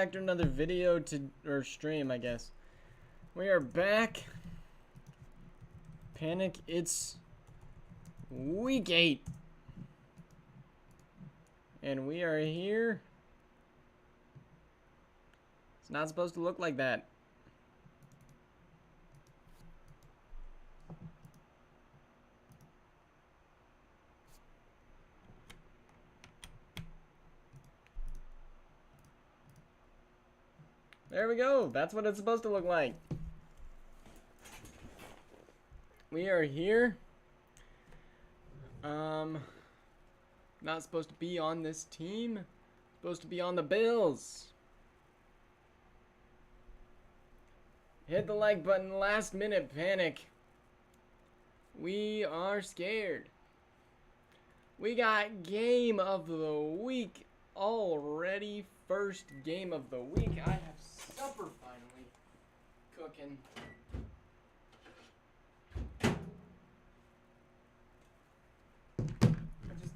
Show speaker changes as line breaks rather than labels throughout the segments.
back to another video or stream, I guess. We are back. Panic, it's week 8. And we are here. It's not supposed to look like that. There we go. That's what it's supposed to look like. We are here. Not supposed to be on this team. Supposed to be on the Bills. Hit the like button. Last minute panic. We are scared. We got game of the week already. First game of the week. I have supper finally cooking.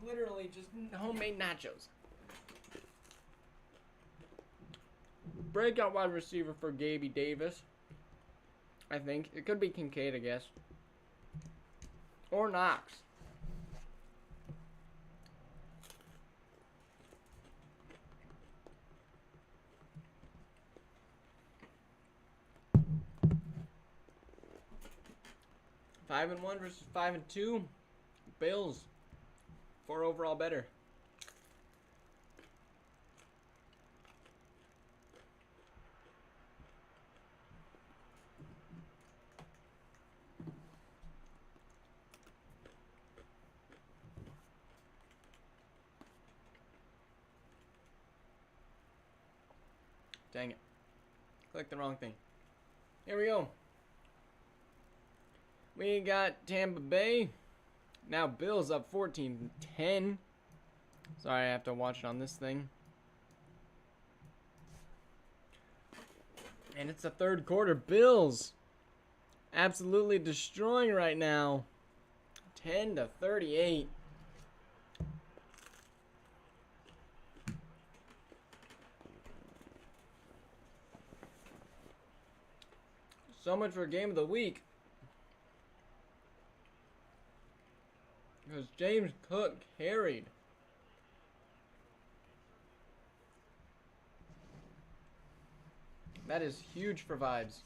Literally just homemade nachos. Breakout wide receiver for Gaby Davis. I think. It could be Kincaid, I guess. Or Knox. Five and 1 versus 5 and 2. Bills. 4 overall better. Dang it. Clicked the wrong thing. Here we go. We got Tampa Bay. Now Bills up 14-10. Sorry, I have to watch it on this thing. And it's the third quarter. Bills absolutely destroying right now. 10-38. So much for game of the week. Because James Cook carried. That is huge for vibes.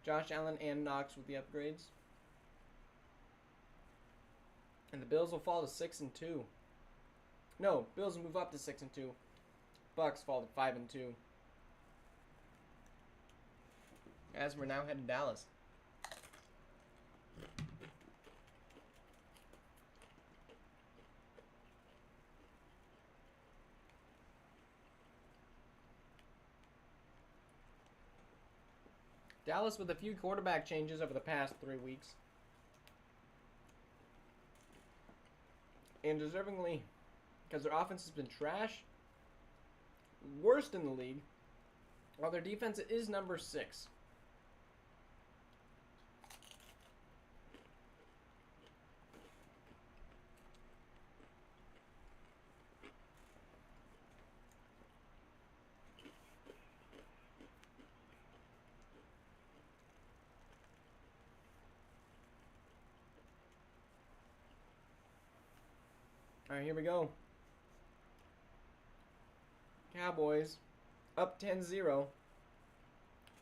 Josh Allen and Knox with the upgrades. And the Bills will fall to 6 and 2. No, Bills will move up to 6 and 2. Bucks fall to 5 and 2. As we're now headed to Dallas. Dallas with a few quarterback changes over the past 3 weeks. And deservingly, because their offense has been trash, worst in the league, while their defense is number 6. Alright, here we go. Cowboys up 10-0.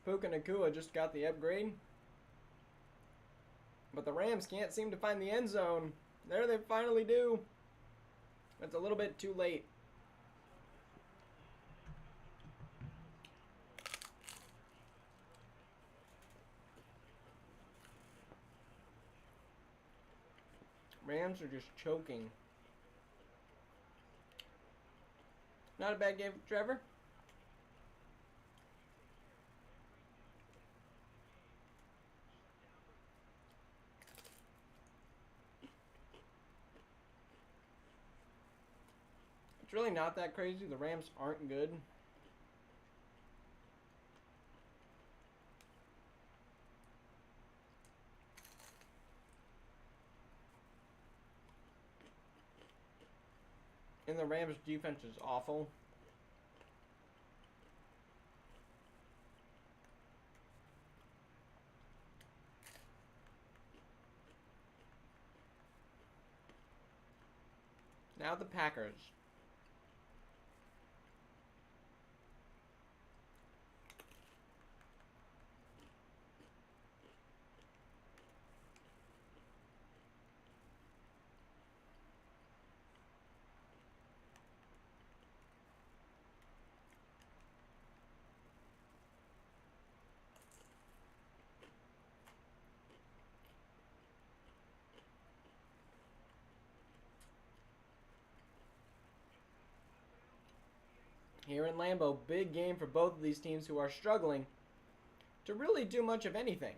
Puka Nacua just got the upgrade. But the Rams can't seem to find the end zone. There they finally do. It's a little bit too late. Rams are just choking. Not a bad game for Trevor. It's really not that crazy. The Rams aren't good. And the Rams defense is awful. Now the Packers. Here in Lambeau, big game for both of these teams who are struggling to really do much of anything.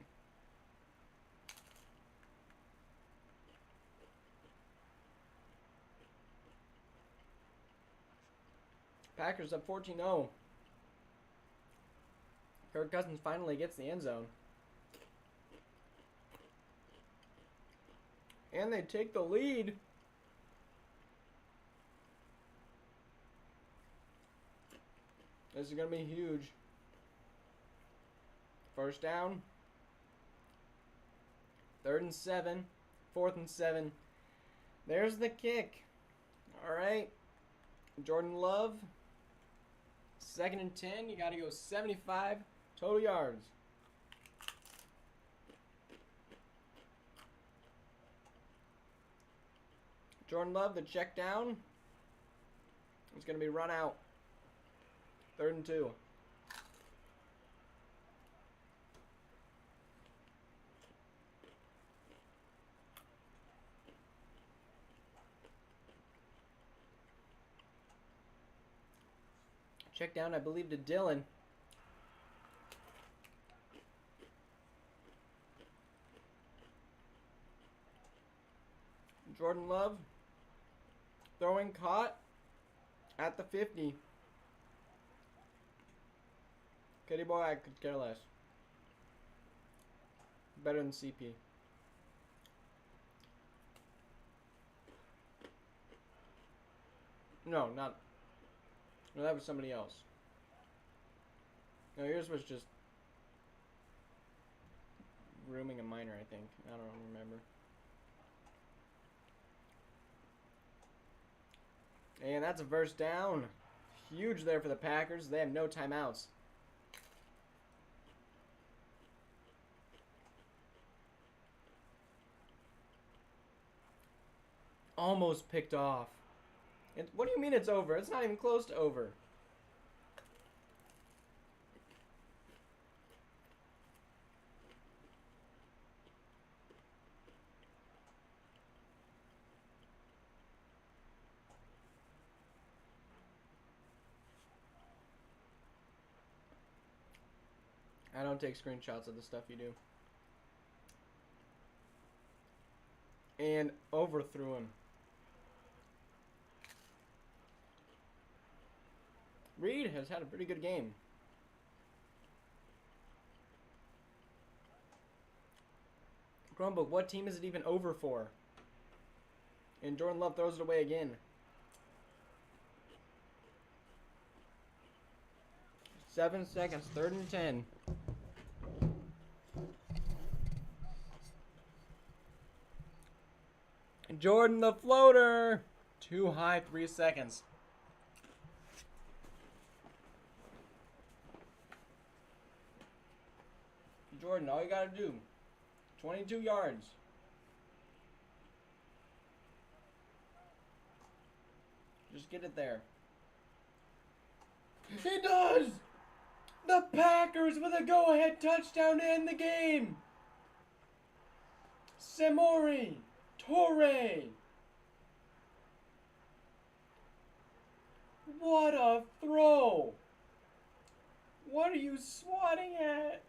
Packers up 14-0. Kirk Cousins finally gets the end zone. And they take the lead. This is going to be huge. First down. 3rd and 7. 4th and 7. There's the kick. All right. Jordan Love. 2nd and 10. You got to go 75 total yards. Jordan Love, the check down. It's going to be run out. 3rd and 2. Check down, I believe, to Dylan. Jordan Love. Throwing caught at the 50. Kitty boy, I could care less. Better than CP. No, not. No, that was somebody else. No, yours was just grooming a minor, I think. I don't remember. And that's a first down. Huge there for the Packers. They have no timeouts. Almost picked off. What do you mean it's over? It's not even close to over. I don't take screenshots of the stuff you do. And overthrew him. Reed has had a pretty good game. Chromebook, what team is it even over for? And Jordan Love throws it away again. 7 seconds, 3rd and 10. Jordan the floater. Too high, 3 seconds. Jordan, all you gotta do, 22 yards. Just get it there. He does! The Packers with a go-ahead touchdown to end the game. Samori Torre. What a throw. What are you swatting at?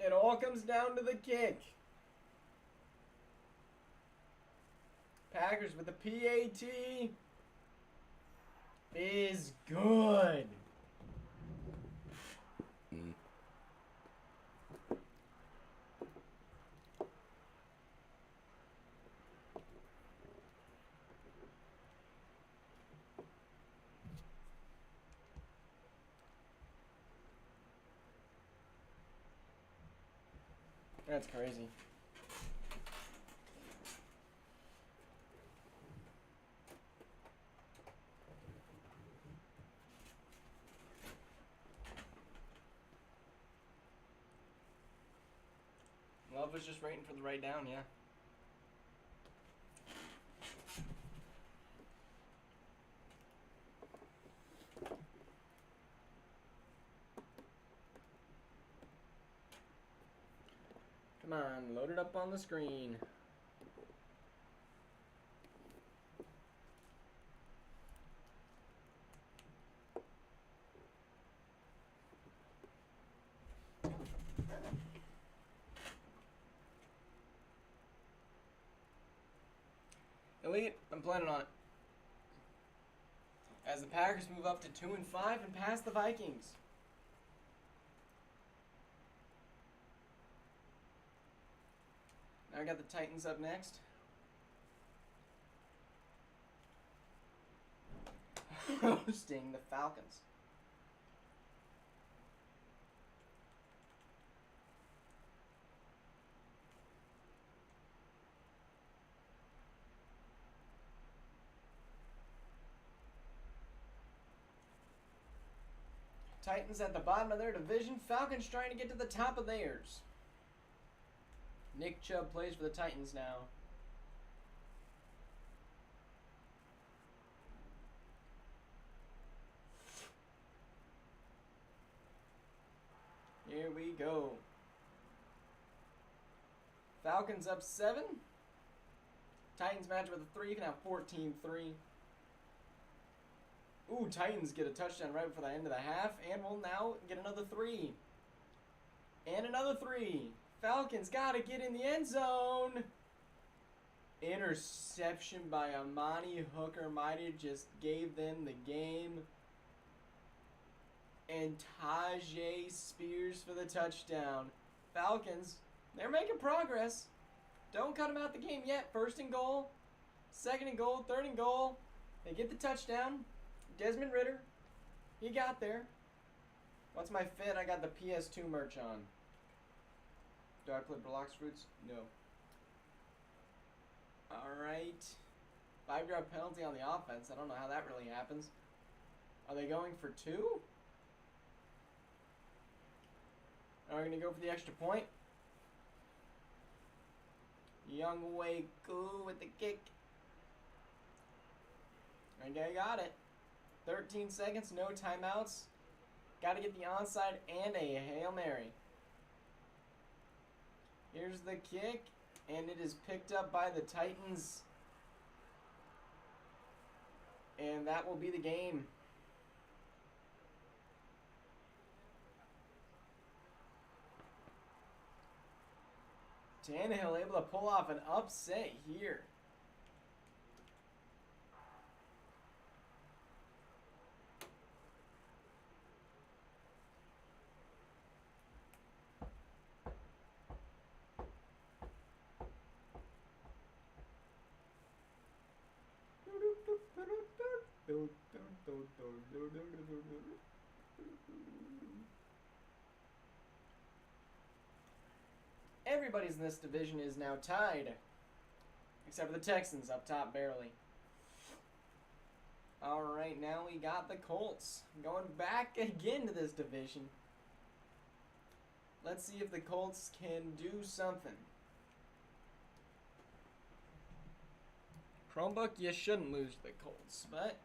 It all comes down to the kick. Packers with the PAT is good. That's crazy. Love was just waiting for the right down, yeah. Come on, load it up on the screen. Elite, I'm planning on it. As the Packers move up to 2-5 and pass the Vikings. Now I got the Titans up next. Hosting the Falcons. Titans at the bottom of their division. Falcons trying to get to the top of theirs. Nick Chubb plays for the Titans now. Here we go. Falcons up 7. Titans match with a 3. You can have 14-3. Ooh, Titans get a touchdown right before the end of the half, and we'll now get another 3. And another 3. Falcons got to get in the end zone. Interception by Amani Hooker might have just gave them the game. And Tajay Spears for the touchdown. Falcons, they're making progress. Don't cut them out the game yet. First and goal, second and goal, third and goal. They get the touchdown. Desmond Ridder, he got there. What's my fit? I got the PS2 merch on. Do I play Blox Fruits? No. Alright. 5-yard penalty on the offense. I don't know how that really happens. Are they going for 2? Are we going to go for the extra point? Young Wei Koo with the kick. Okay, got it. 13 seconds, no timeouts. Got to get the onside and a Hail Mary. Here's the kick, and it is picked up by the Titans. And that will be the game. Tannehill able to pull off an upset here. Everybody's in this division is now tied. Except for the Texans up top barely. Alright, now we got the Colts. Going back again to this division. Let's see if the Colts can do something. Chromebook, you shouldn't lose to the Colts. But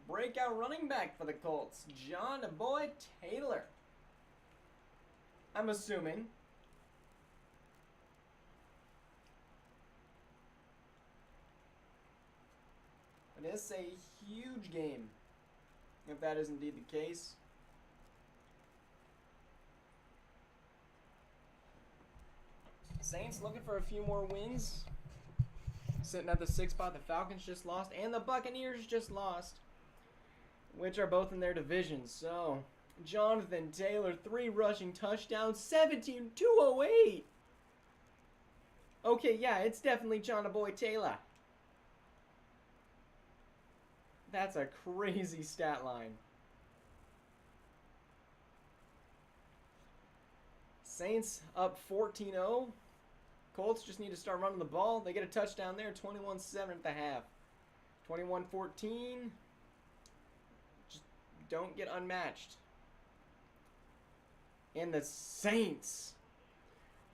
breakout running back for the Colts, John Boy Taylor. I'm assuming. It is a huge game, if that is indeed the case. Saints looking for a few more wins. Sitting at the 6th spot, the Falcons just lost, and the Buccaneers just lost, which are both in their divisions. So, Jonathan Taylor, 3 rushing touchdowns, 17,208. Okay, yeah, it's definitely John Boy Taylor. That's a crazy stat line. Saints up 14-0. Colts just need to start running the ball. They get a touchdown there, 21-7 at the half. 21-14. Just don't get unmatched. And the Saints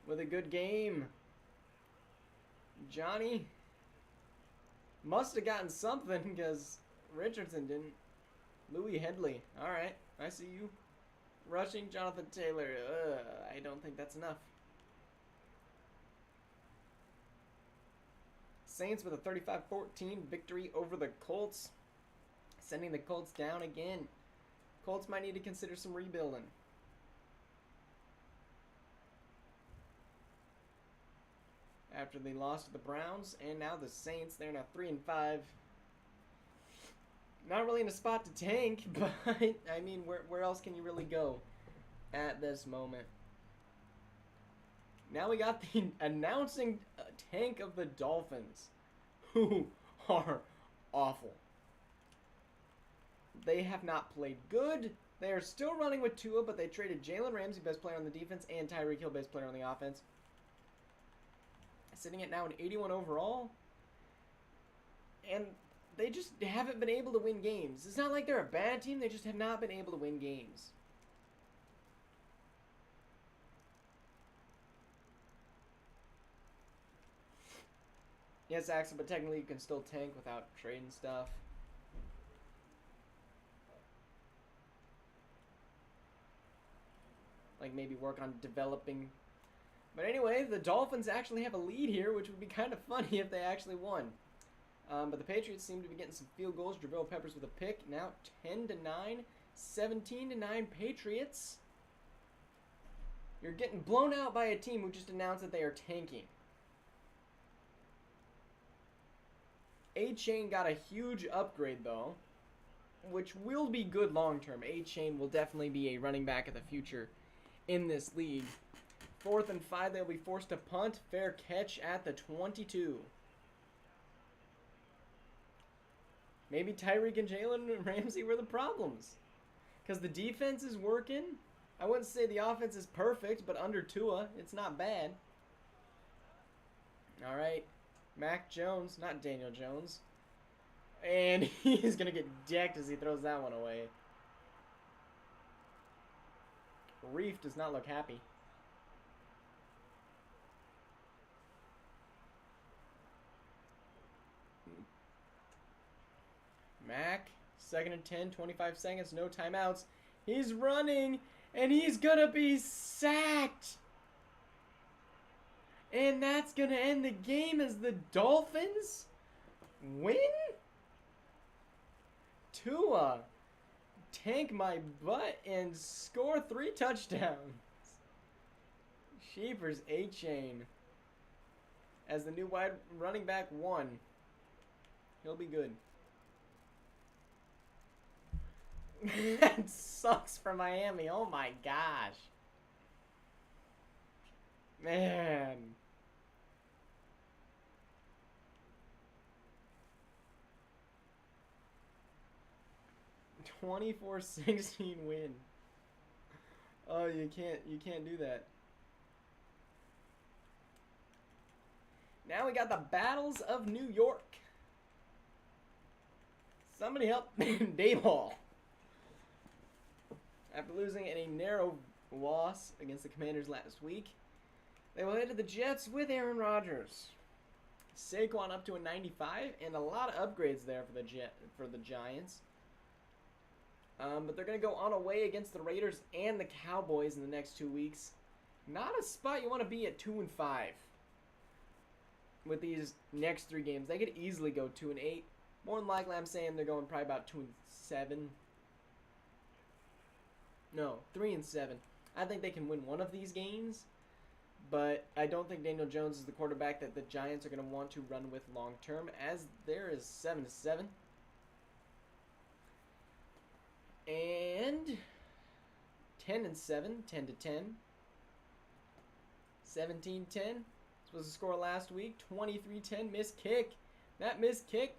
with a good game. Johnny must have gotten something because Richardson didn't. Louis Headley. All right, I see you. Rushing Jonathan Taylor. I don't think that's enough. Saints with a 35-14 victory over the Colts. Sending the Colts down again. Colts might need to consider some rebuilding. After they lost to the Browns, and now the Saints, they're now 3-5. Not really in a spot to tank, but I mean, where else can you really go at this moment? Now we got the announcing tank of the Dolphins, who are awful. They have not played good. They are still running with Tua, but they traded Jalen Ramsey, best player on the defense, and Tyreek Hill, best player on the offense. Sitting at now an 81 overall. And they just haven't been able to win games. It's not like they're a bad team. They just have not been able to win games. Yes, Axel, but technically you can still tank without trading stuff. Like maybe work on developing. But anyway, the Dolphins actually have a lead here, which would be kind of funny if they actually won. But the Patriots seem to be getting some field goals. Jabril Peppers with a pick. Now 10-9, 17-9 Patriots. You're getting blown out by a team who just announced that they are tanking. A-Chain got a huge upgrade though, which will be good long term. A-Chain will definitely be a running back of the future in this league. 4th and 5, they'll be forced to punt. Fair catch at the 22. Maybe Tyreek and Jalen Ramsey were the problems. Because the defense is working. I wouldn't say the offense is perfect, but under Tua, it's not bad. All right. Mac Jones, not Daniel Jones. And he's going to get decked as he throws that one away. Reef does not look happy. Mac, 2nd and 10, 25 seconds, no timeouts. He's running, and he's going to be sacked. And that's going to end the game as the Dolphins win? Tua, tank my butt and score 3 touchdowns. Sheepers, A-Chain. As the new wide running back 1. He'll be good. That sucks for Miami. Oh my gosh. Man. 24-16 win. Oh, you can't do that. Now we got the Battles of New York. Somebody help Dayball. After losing in a narrow loss against the Commanders last week, they will head to the Jets with Aaron Rodgers. Saquon up to a 95, and a lot of upgrades there for the Giants. But they're going to go on away against the Raiders and the Cowboys in the next 2 weeks. Not a spot you want to be at 2-5. With these next 3 games, they could easily go 2-8. More than likely, I'm saying they're going probably about 2-7. No, 3-7. I think they can win one of these games, but I don't think Daniel Jones is the quarterback that the Giants are going to want to run with long term, as there is 7-7. And 10-7, 10-10. 17-10. This was the score last week. 23-10, missed kick. That missed kick,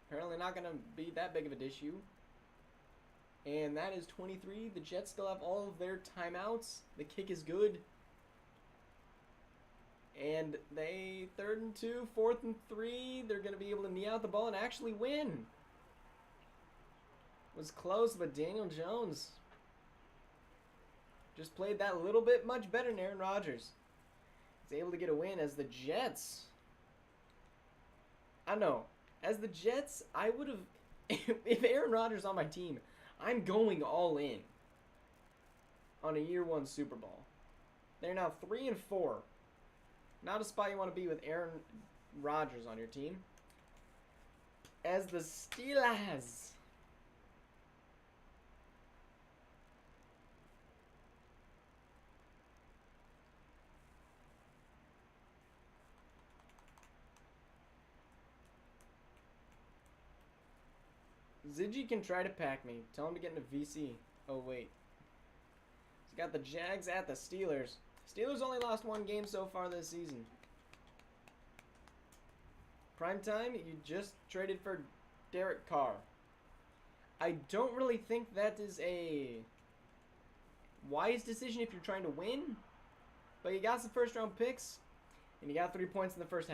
apparently not going to be that big of an issue. And that is 23. The Jets still have all of their timeouts. The kick is good. And they 3rd and 2, 4th and 3. They're going to be able to knee out the ball and actually win. Was close, but Daniel Jones just played that little bit much better than Aaron Rodgers. He's able to get a win as the Jets. I know. As the Jets, I would have... if Aaron Rodgers on my team, I'm going all in on a year 1 Super Bowl. They're now 3 and 4. Not a spot you want to be with Aaron Rodgers on your team. As the Steelers. Ziggy can try to pack me. Tell him to get into VC. Oh, wait. He's got the Jags at the Steelers. Steelers only lost 1 game so far this season. Primetime, you just traded for Derek Carr. I don't really think that is a wise decision if you're trying to win. But you got some first-round picks, and you got 3 points in the first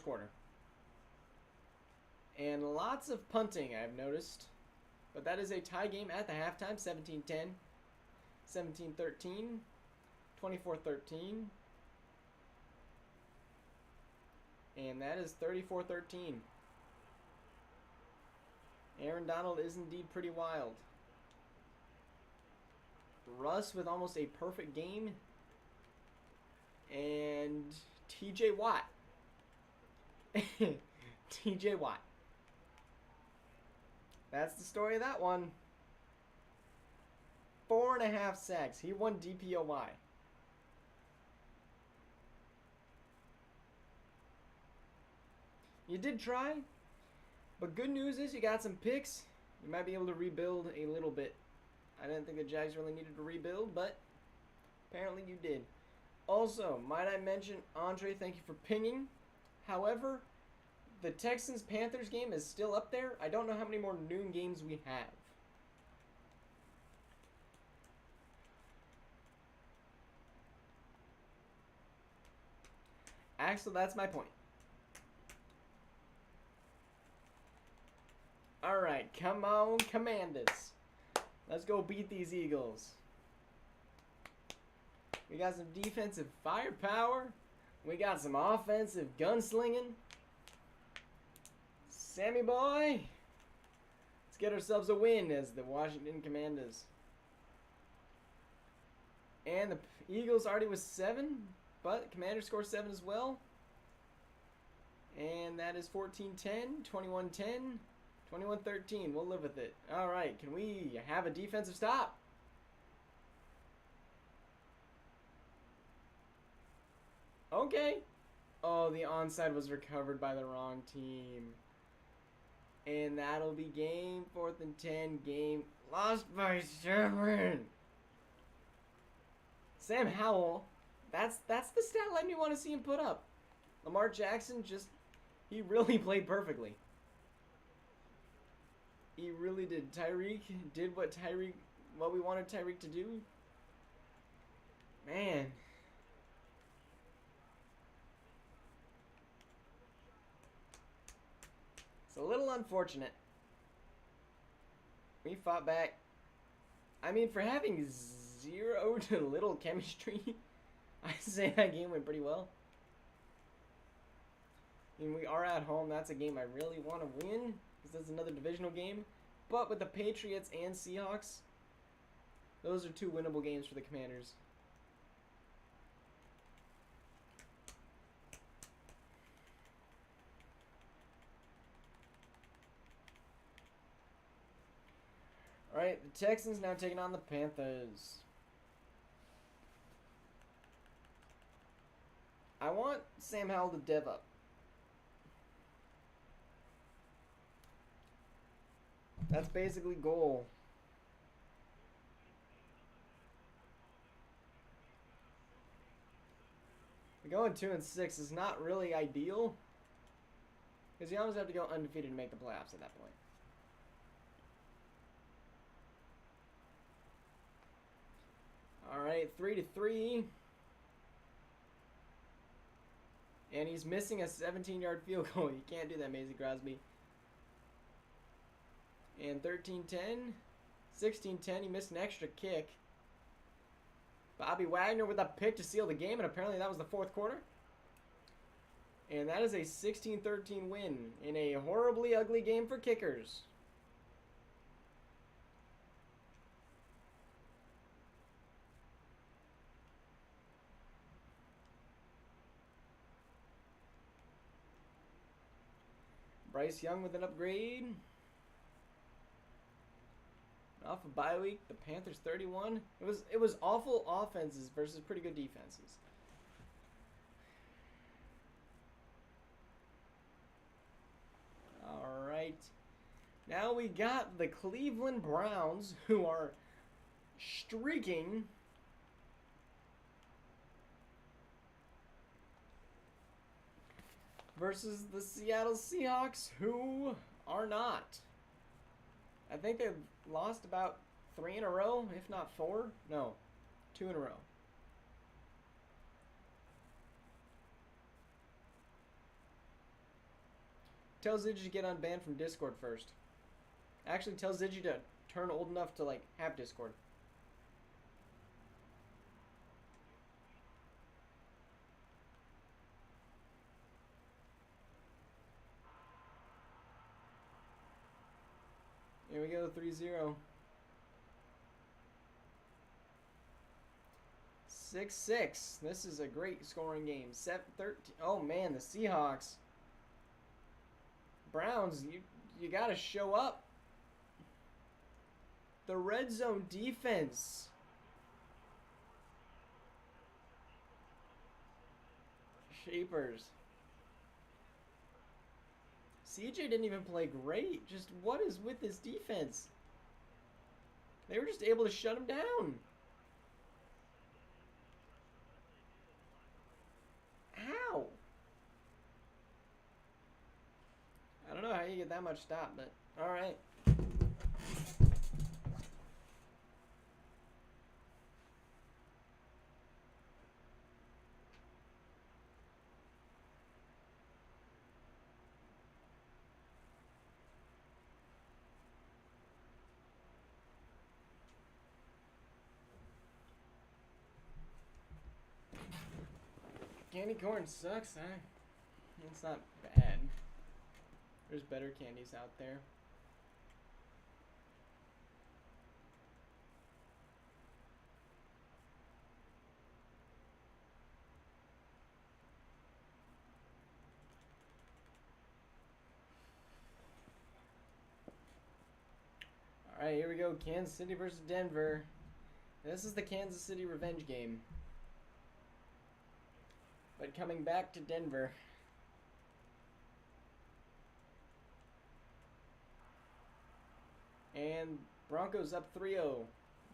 quarter. And lots of punting, I've noticed. But that is a tie game at the halftime, 17-10, 17-13, 24-13. And that is 34-13. Aaron Donald is indeed pretty wild. Russ with almost a perfect game. And TJ Watt. TJ Watt. That's the story of that one. 4.5 sacks. He won DPOY. You did try, but good news is you got some picks. You might be able to rebuild a little bit. I didn't think the Jags really needed to rebuild, but apparently you did. Also, might I mention, Andre, thank you for pinging. However, the Texans-Panthers game is still up there. I don't know how many more noon games we have. Axel, that's my point. Alright, come on, Commanders. Let's go beat these Eagles. We got some defensive firepower. We got some offensive gunslinging. Sammy boy. Let's get ourselves a win as the Washington Commanders. And the Eagles already was 7, but the Commanders scored 7 as well. And that is 14-10, 21-10. 21-13, we'll live with it. All right, can we have a defensive stop? Okay. Oh, the onside was recovered by the wrong team. And that'll be game 4th and 10, game lost by 7. Sam Howell, that's the stat line you want to see him put up. Lamar Jackson he really played perfectly. He really did. Tyreek did what we wanted Tyreek to do. Man. It's a little unfortunate. We fought back. I mean, for having 0 to little chemistry, I say that game went pretty well. I mean, we are at home. That's a game I really want to win, because that's another divisional game. But with the Patriots and Seahawks, those are 2 winnable games for the Commanders. Alright, the Texans now taking on the Panthers. I want Sam Howell to dev up. That's basically goal. Going 2-6 is not really ideal, because you always have to go undefeated to make the playoffs at that point. All right, 3-3. And he's missing a 17-yard field goal. You can't do that, Maisie Crosby. And 13-10. 16-10. He missed an extra kick. Bobby Wagner with a pick to seal the game, and apparently that was the fourth quarter. And that is a 16-13 win in a horribly ugly game for kickers. Bryce Young with an upgrade. Off of bye week, the Panthers 31. It was awful offenses versus pretty good defenses. All right. Now we got the Cleveland Browns, who are streaking. Versus the Seattle Seahawks, who are not. I think they've lost about 3 in a row, if not 4. No, 2 in a row. Tell Ziggy to get unbanned from Discord first. Actually, tell Ziggy to turn old enough to, like, have Discord. Here we go, 3-0. 6-6. This is a great scoring game. 7-13. Oh, man, the Seahawks. Browns, you got to show up. The red zone defense. Shapers. CJ didn't even play great. Just what is with this defense? They were just able to shut him down. How? I don't know how you get that much stop, but all right. Candy corn sucks, huh? It's not bad. There's better candies out there. Alright, here we go. Kansas City versus Denver. This is the Kansas City revenge game. But coming back to Denver. And Broncos up 3-0.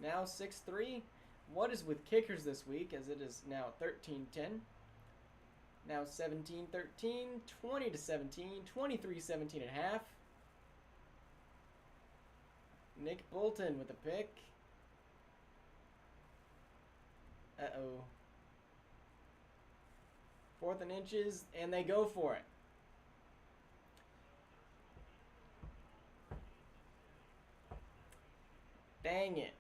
Now 6-3. What is with kickers this week, as it is now 13-10. Now 17-13, 20-17, 23-17 at half. Nick Bolton with a pick. Uh-oh. 4th and inches, and they go for it. Dang it.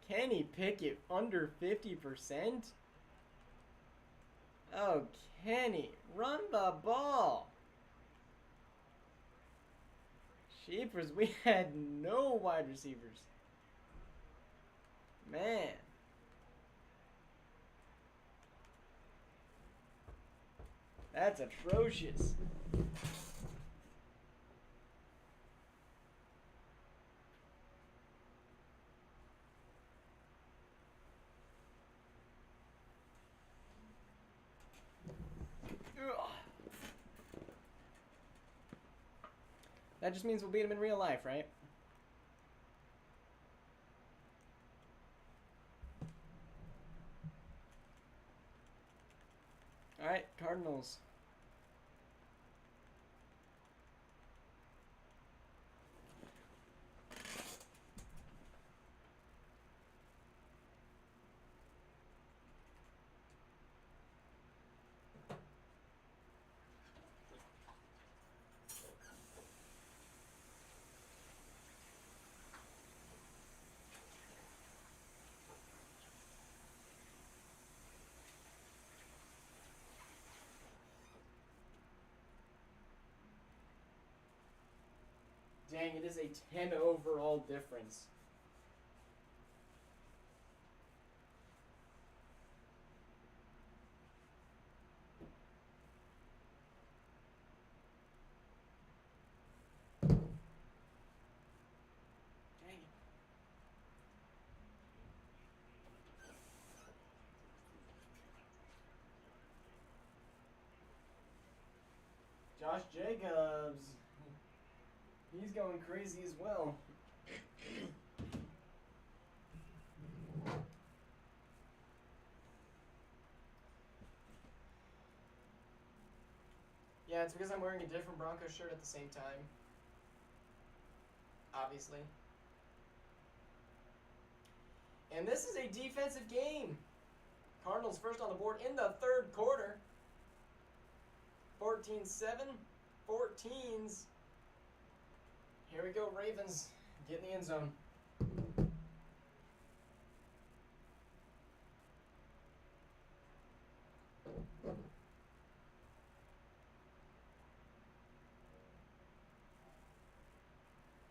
Kenny Pickett under 50%? Oh, Kenny, run the ball. Sheepers, we had no wide receivers. Man. That's atrocious. Ugh. That just means we'll beat him in real life, right? Alright, Cardinals. Dang, it is a 10 overall difference. Dang it. Josh Jacobs. He's going crazy as well. Yeah, it's because I'm wearing a different Broncos shirt at the same time. Obviously. And this is a defensive game. Cardinals first on the board in the third quarter. 14-7. 14s. Here we go, Ravens. Get in the end zone.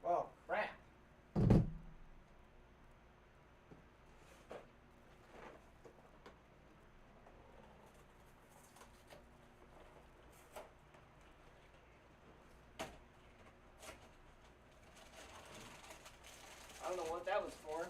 Oh, crap. I don't know what that was for.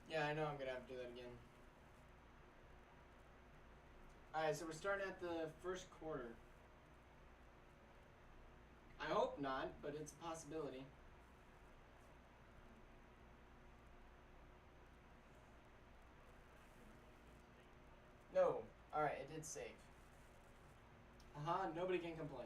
Yeah, I know I'm going to have to do that again. Alright, so we're starting at the first quarter. I hope not, but it's a possibility. No. Alright, it did save. Haha, nobody can complain.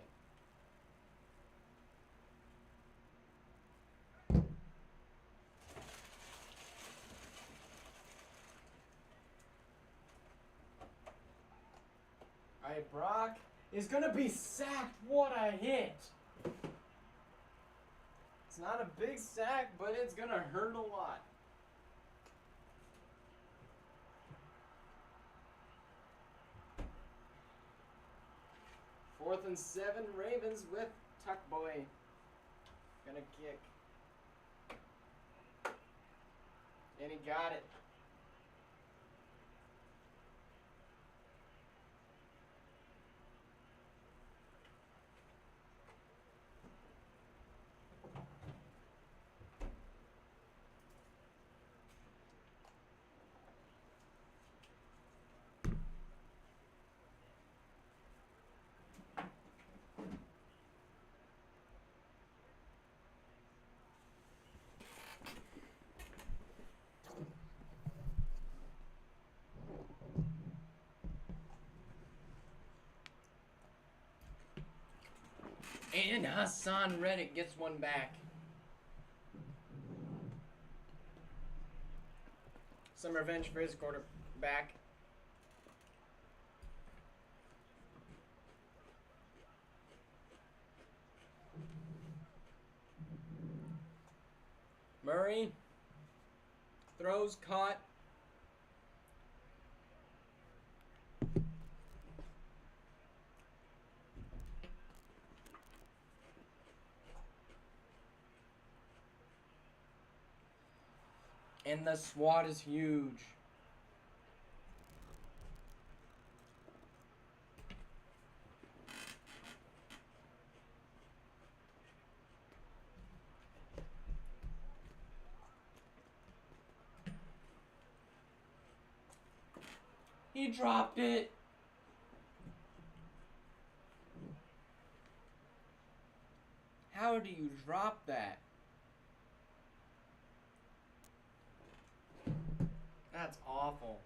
Alright, Brock is going to be sacked. What a hit. It's not a big sack, but it's going to hurt a lot. Fourth and 7, Ravens with Tuck Boy. Gonna kick. And he got it. And Hassan Reddick gets one back. Some revenge for his quarterback. Murray throws, caught. And the SWAT is huge. He dropped it. How do you drop that? That's awful.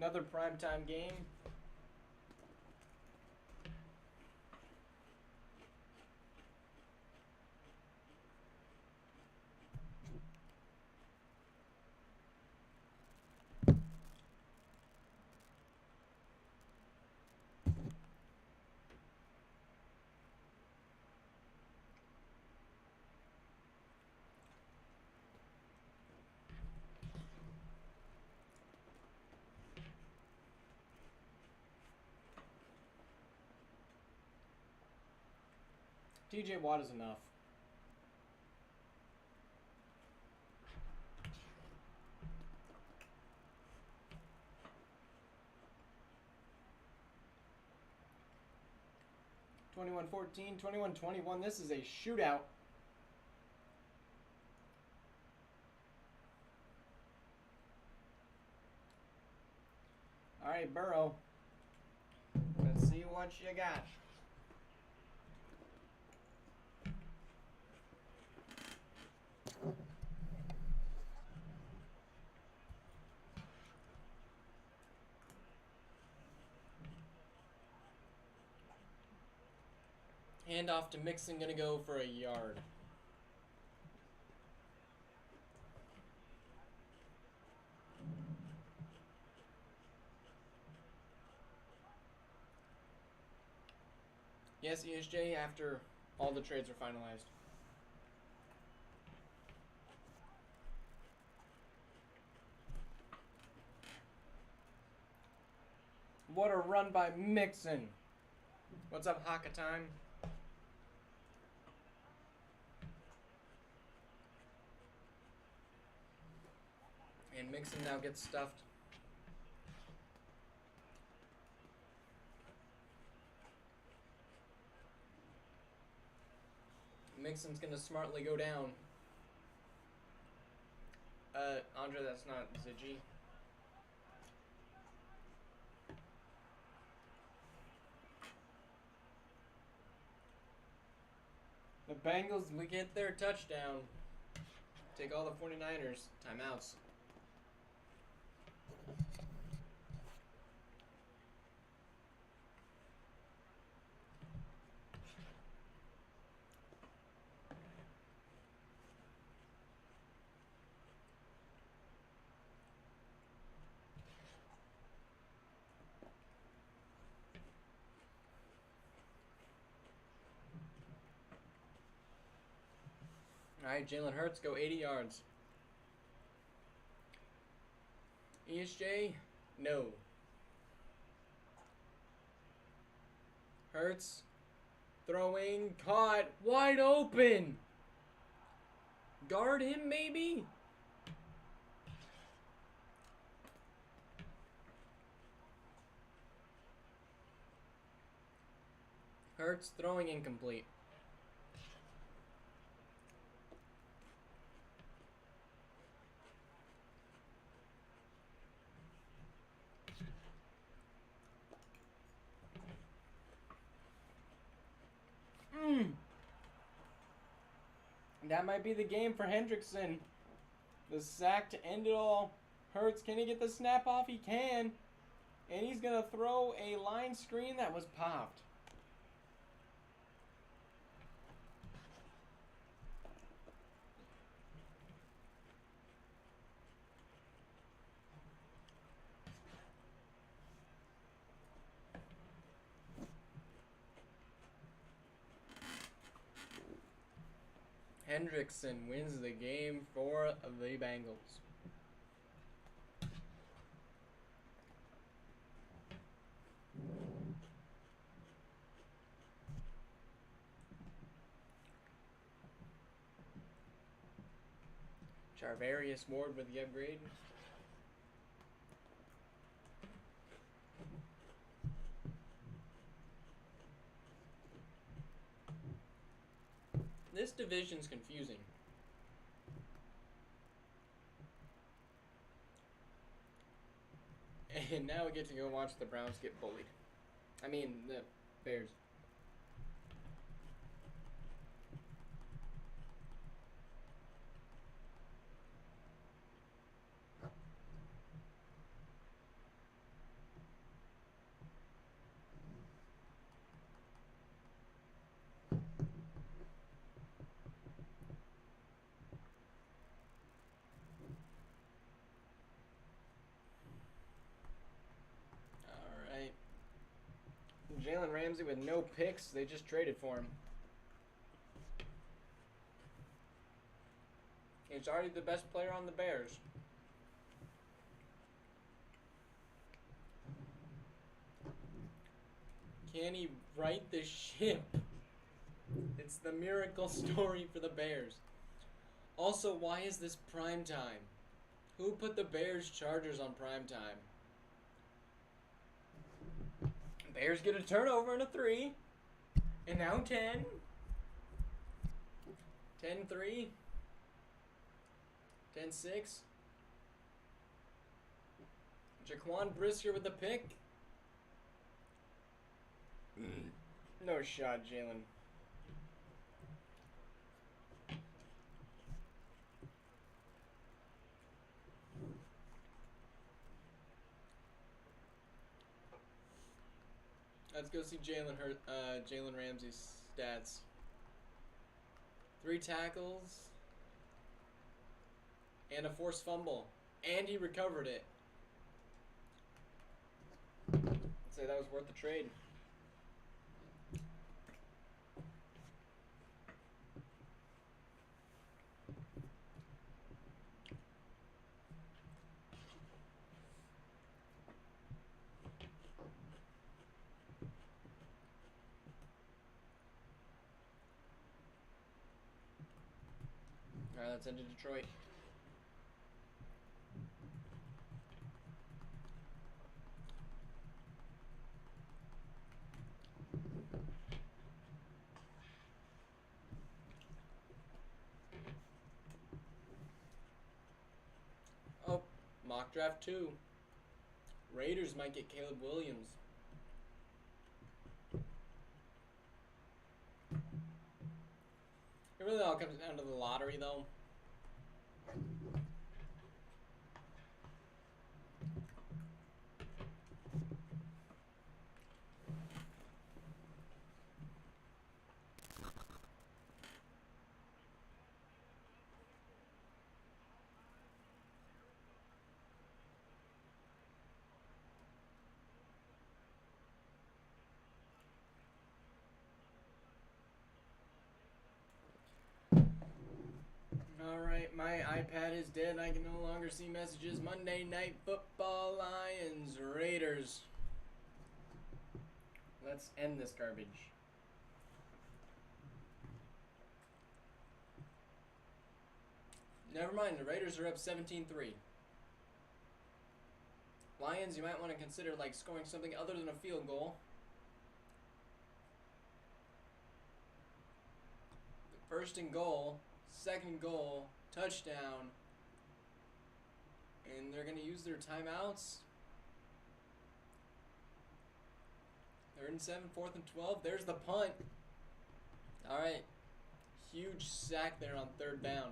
Another primetime game. TJ Watt is enough. (21-14), 21-21. This is a shootout. All right, Burrow. Let's see what you got. Hand off to Mixon, gonna go for a yard. Yes, ESJ, after all the trades are finalized. What a run by Mixon. What's up, Haka Time? And Mixon now gets stuffed. Mixon's gonna smartly go down. Andre, that's not Ziggy. The Bengals get their touchdown. Take all the 49ers timeouts. All right, Jalen Hurts, go 80 yards. ESJ, no. Hurts, throwing, caught, wide open. Guard him, maybe? Hurts, throwing incomplete. That might be the game for Hendrickson. The sack to end it all. Hurts, can he get the snap off? He can. And he's going to throw a line screen that was popped. Hendrickson wins the game for the Bengals. Charvarius Ward with the upgrade. This division's confusing. And now we get to go watch the Browns get bullied. I mean, the Bears. Jalen Ramsey with no picks. They just traded for him. He's already the best player on the Bears. Can he right the ship? It's the miracle story for the Bears. Also, why is this prime time? Who put the Bears Chargers on prime time? Bears get a turnover and a 3. And now 10. 10-3. 10-6. Jaquan Brisker with the pick. No shot, Jalen. Let's go see Jalen Ramsey's stats. 3 tackles and a forced fumble, and he recovered it. I'd say that was worth the trade. All right, let's head to Detroit. Oh, mock draft 2. Raiders might get Caleb Williams. It really all comes down to the lottery, though. Alright, my iPad is dead. I can no longer see messages. Monday Night Football, Lions, Raiders. Let's end this garbage. Never mind, the Raiders are up 17-3. Lions, you might want to consider like scoring something other than a field goal. First and goal, second goal, touchdown. And they're going to use their timeouts. 3rd and 7, 4th and 12. There's the punt. All right. Huge sack there on 3rd down.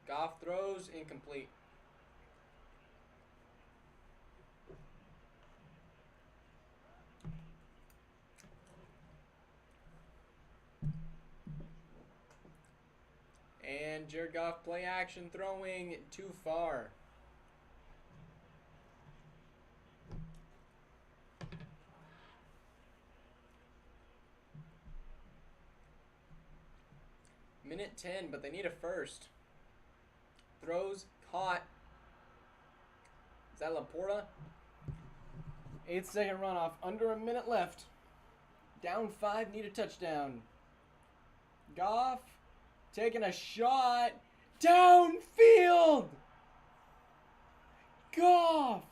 Goff throws, incomplete. And Jared Goff play action throwing too far. Minute 10, but they need a first. Throws, caught. Is that Laporta? 8-second runoff, under a minute left. Down 5, need a touchdown. Goff taking a shot. Downfield! Goff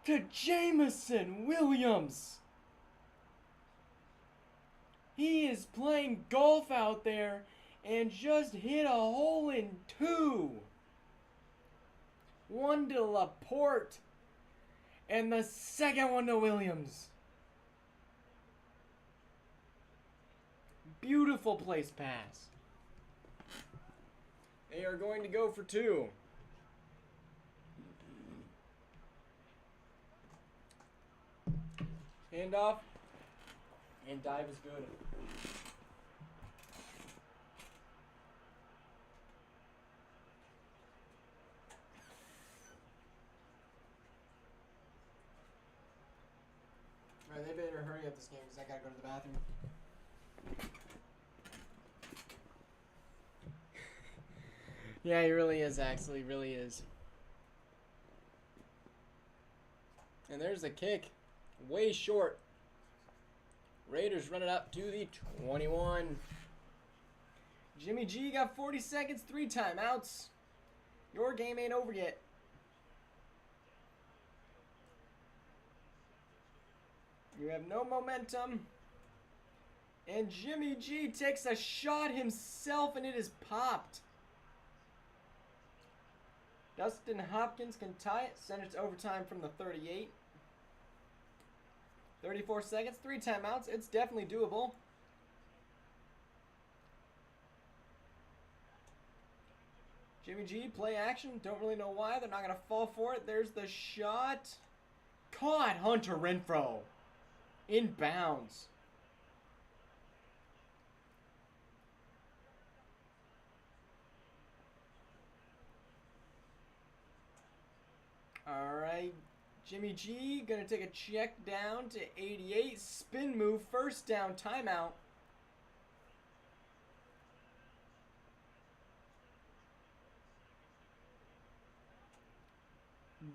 to Jameson Williams. He is playing golf out there and just hit a hole in 2. One to Laporte and the second one to Williams. Beautiful place pass. They are going to go for 2. Handoff. And dive is good. Alright, they better hurry up this game because I gotta go to the bathroom. Yeah, he really is, actually. He really is. And there's the kick. Way short. Raiders run it up to the 21. Jimmy G got 40 seconds, 3 timeouts. Your game ain't over yet. You have no momentum. And Jimmy G takes a shot himself and it is popped. Dustin Hopkins can tie it. Send it to overtime from the 38. 34 seconds, 3 timeouts. It's definitely doable. Jimmy G, play action. Don't really know why. They're not going to fall for it. There's the shot. Caught Hunter Renfrow. Inbounds. All right. Jimmy G going to take a check down to 88. Spin move. First down. Timeout.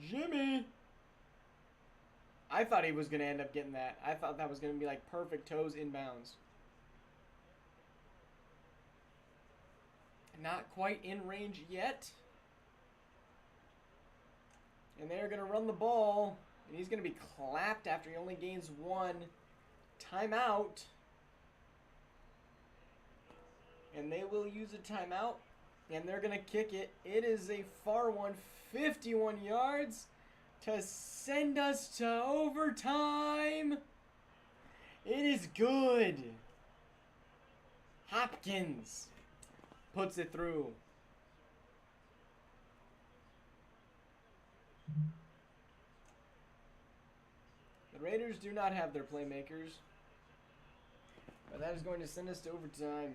Jimmy. I thought he was going to end up getting that. I thought that was going to be like perfect toes inbounds. Not quite in range yet. And they're going to run the ball. And he's going to be clapped after he only gains 1 timeout. And they will use a timeout. And they're going to kick it. It is a far one, 51 yards to send us to overtime. It is good. Hopkins puts it through. The Raiders do not have their playmakers. But that is going to send us to overtime.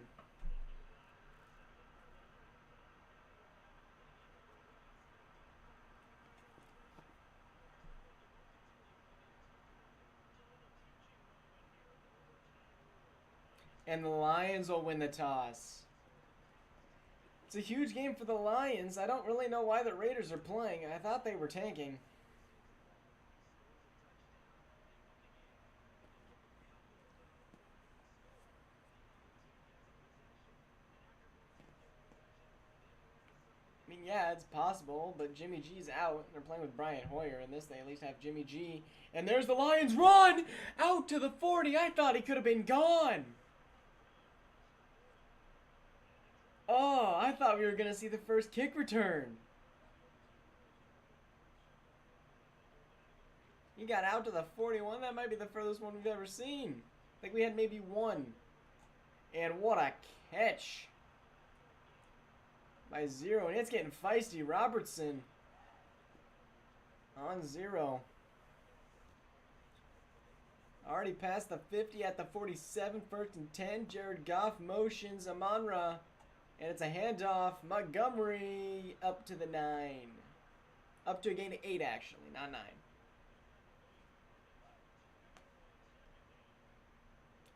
And the Lions will win the toss. It's a huge game for the Lions. I don't really know why the Raiders are playing. I thought they were tanking. I mean, yeah, it's possible, but Jimmy G's out. They're playing with Brian Hoyer. In this, they at least have Jimmy G. And there's the Lions run! Out to the 40. I thought he could have been gone. Oh, I thought we were going to see the first kick return. He got out to the 41. That might be the furthest one we've ever seen. I think we had maybe 1. And what a catch. By 0. And it's getting feisty. Robertson on 0. Already past the 50 at the 47. 1st and 10. Jared Goff motions Amon-Ra. And it's a handoff. Montgomery up to the 9. Up to a gain of 8, actually, not 9.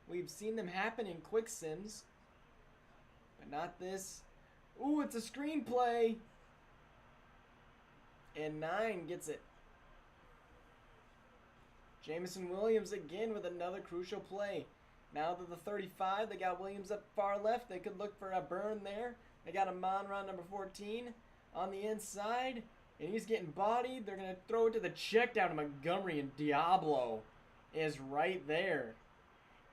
We've seen them happen in quick sims. But not this. Ooh, it's a screenplay. And 9 gets it. Jameson Williams again with another crucial play. Now to the 35, they got Williams up far left. They could look for a burn there. They got Amon-Ra number 14 on the inside. And he's getting bodied. They're going to throw it to the check down to Montgomery, and Diablo is right there.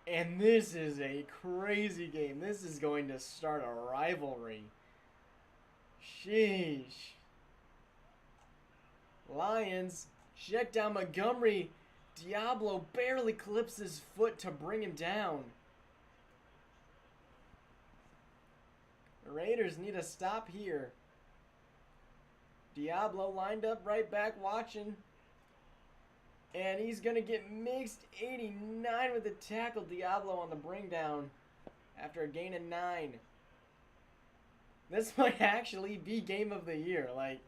And this is a crazy game. This is going to start a rivalry. Sheesh. Lions check down Montgomery. Diablo barely clips his foot to bring him down. The Raiders need a stop here. Diablo lined up right back watching. And he's going to get mixed 89 with the tackle. Diablo on the bring down after a gain of 9. This might actually be game of the year. Like,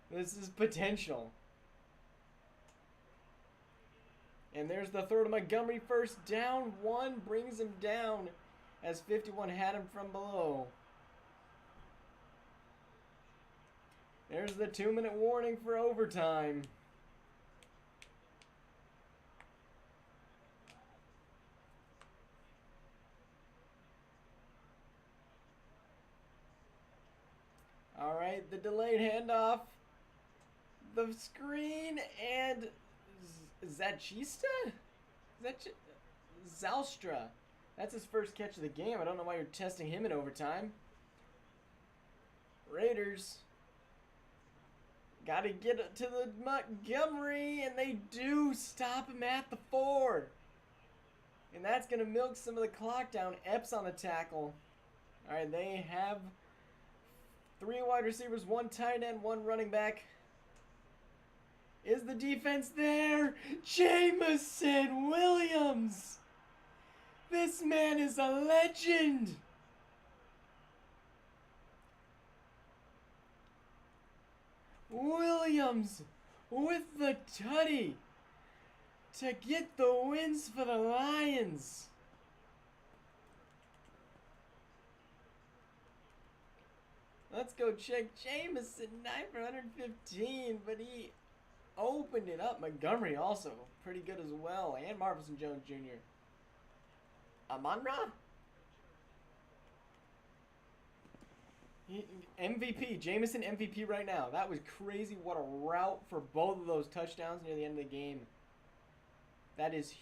this is potential. And there's the throw to Montgomery. First down. One brings him down as 51 had him from below. There's the 2-minute warning for overtime. All right, the delayed handoff. The screen and Zachista? Zalstra. That's his first catch of the game. I don't know why you're testing him in overtime. Raiders got to get to the Montgomery, and they do stop him at the 4. And that's going to milk some of the clock down. Epps on the tackle. All right, they have 3 wide receivers, 1 tight end, 1 running back. Is the defense there? Jameson Williams! This man is a legend! Williams with the tutty to get the wins for the Lions. Let's go check Jameson, 9 for 115, but he opened it up. Montgomery also pretty good as well, and Marvin Jones Jr. Amonra? MVP, Jameson MVP right now. That was crazy. What a route for both of those touchdowns near the end of the game. That is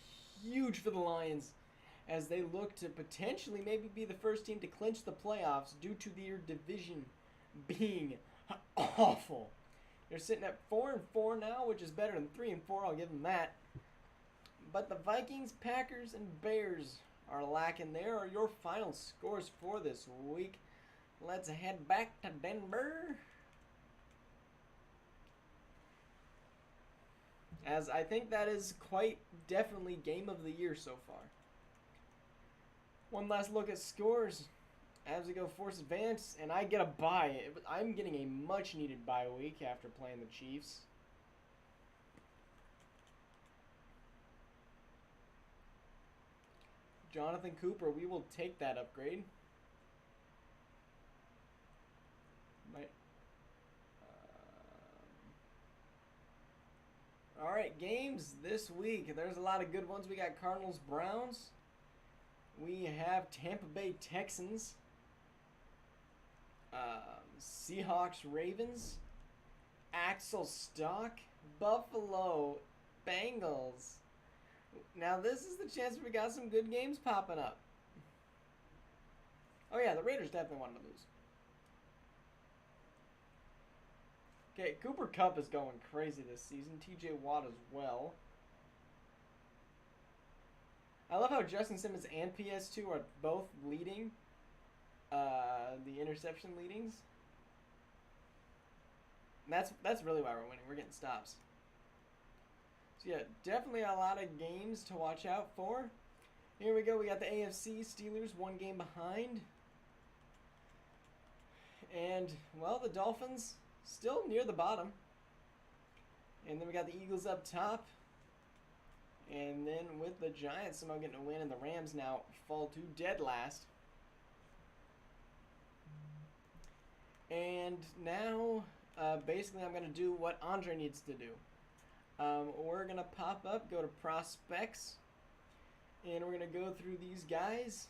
huge for the Lions as they look to potentially maybe be the first team to clinch the playoffs due to their division being awful. They're sitting at 4-4 now, which is better than 3-4. I'll give them that. But the Vikings, Packers, and Bears are lacking. There are your final scores for this week. Let's head back to Denver, as I think that is quite definitely game of the year so far. One last look at scores as we go force advance, and I get a bye. I'm getting a much needed bye week after playing the Chiefs. Jonathan Cooper, we will take that upgrade. All right, games this week. There's a lot of good ones. We got Cardinals, Browns. We have Tampa Bay Texans. Seahawks, Ravens. Axel Stock, Buffalo, Bengals. Now this is the chance where we got some good games popping up. Oh yeah, the Raiders definitely wanted to lose. Okay, Cooper Kupp is going crazy this season. TJ Watt as well. I love how Justin Simmons and PS2 are both leading the interception leadings. And that's really why we're winning. We're getting stops. So yeah, definitely a lot of games to watch out for. Here we go. We got the AFC Steelers 1 game behind. And, well, the Dolphins still near the bottom. And then we got the Eagles up top. And then with the Giants somehow getting a win, and the Rams now fall to dead last. And now, basically I'm going to do what Andre needs to do. We're going to pop up, go to prospects, and we're going to go through these guys.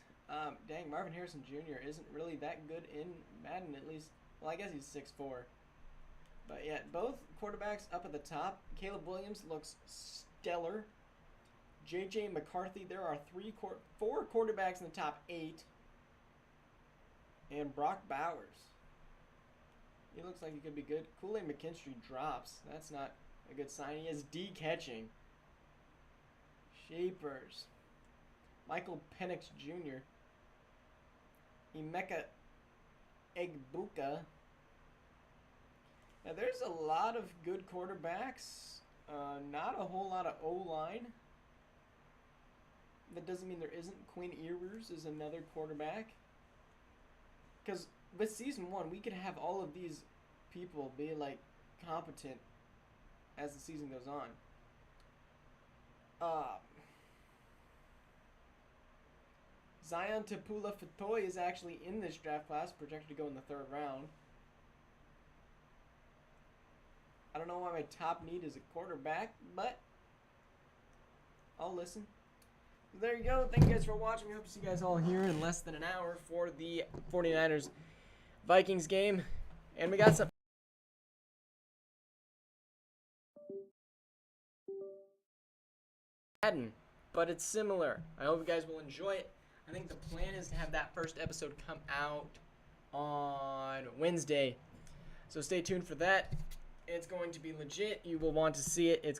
Dang, Marvin Harrison Jr. isn't really that good in Madden, at least. Well, I guess he's 6'4". But yeah, both quarterbacks up at the top. Caleb Williams looks stellar. J.J. McCarthy, there are 4 quarterbacks in the top 8. And Brock Bowers. He looks like he could be good. Kool-Aid McKinstry drops. That's not a good sign. He is D-catching. Shapers. Michael Penix Jr. Emeka Egbuka. Now, there's a lot of good quarterbacks. Not a whole lot of O-line. That doesn't mean there isn't. Quinn Ewers is another quarterback. Because with Season 1, we could have all of these people be, like, competent as the season goes on. Zion Tapula Fatoy is actually in this draft class, projected to go in the 3rd round. I don't know why my top need is a quarterback, but I'll listen. There you go. Thank you guys for watching. We hope to see you guys all here in less than an hour for the 49ers Vikings game. And we got some Madden, but it's similar. I hope you guys will enjoy it. I think the plan is to have that first episode come out on Wednesday. So stay tuned for that. It's going to be legit. You will want to see it. It's going